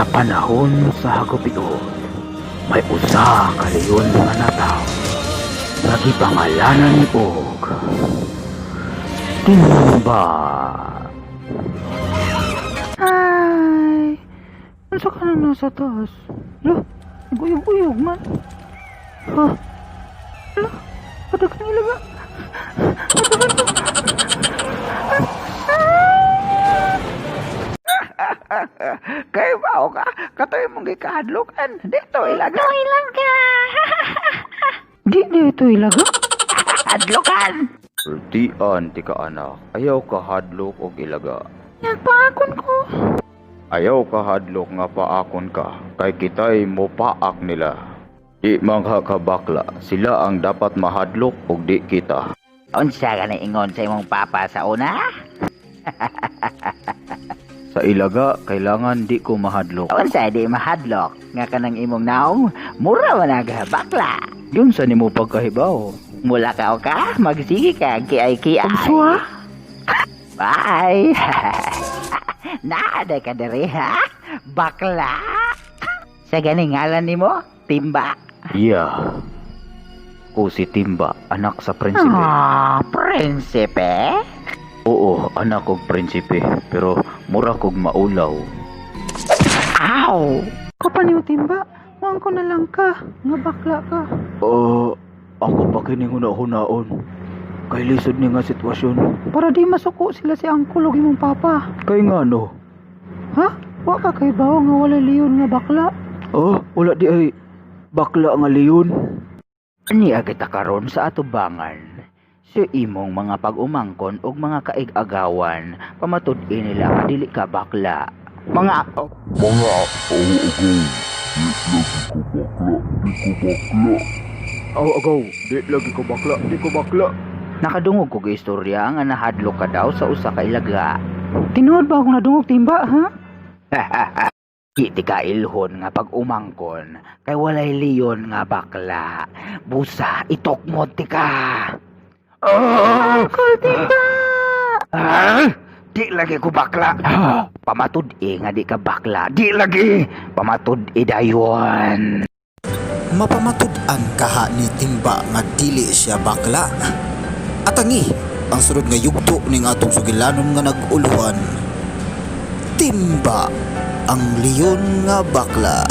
Sa panahon sa hagupion, may usa ka leyon nga nataw. Nagipangalanan ni og Timba. Ay, ano ka nang nasa taas? Lo, guyog-guyog man. Ha? Lo, padagan nila ba? Padagan to. Kay bao ka, katoy mong gikahadlokan. Dito ilaga. Ilaga. Di ito ilaga. Hadlokan. Pertian ti ka anak, ayaw ka hadlok og ilaga. Nagpaakon ko. Ayaw ka hadlok nga paakon ka, kay kita'y mo paak nila. Di mga kabakla, sila ang dapat mahadlok og di kita. Unsa ka na ingon sa imong papa sa una? Sa ilaga, kailangan di ko mahadlok. Unsa di mahadlok nga kanang imong naong mura man aga bakla. Yun sa nimo pagkahibaw. Mula ka o ka, magsige ka kiay-kiay. Unswa? Bye. Naada ka dere ha? Bakla. Sa ganing ngalan nimo, Timba. Yeah. Ko si Timba, anak sa prinsipe. Prinsipe? Oo, anak kog prinsipe, pero mura kog maulaw. Aw! Kapan yung timba? Muang ko na lang ka. Nga bakla ka. Ako pa kining huna-hunaon. Kay lisod ni nga sitwasyon. Para di masuko sila si Angkol o imong papa. Kay nga no? Ha? Wa ka kay bawo nga wala leyon nga bakla. Wala di ay bakla nga leyon. Niya kita karon sa atubangan. Sa imong mga pag-umangkon og mga kaig-agawan, pamatud-in nila nga dili ka bakla. Mga Di lagi ko bakla. nakadungog kog istorya nga nahadlok ka daw sa usa ka ilaga. Tinuod ba akong nadungog timba, ha? Iti ka ilhon nga pag-umangkon, kay walay leyon nga bakla. Busa, itokmod ti ka. Angkol timba! Di lagi ko bakla. Pamatud-i nga di ka bakla. Di lagi. Pamatud-i dayon. Mapamatud-an kaha ni Timba nga dili siya bakla. At tangi, ang sunod nga yugto ning atong sugilanon nga nag-uluhan. Timba, ang leyon nga bakla.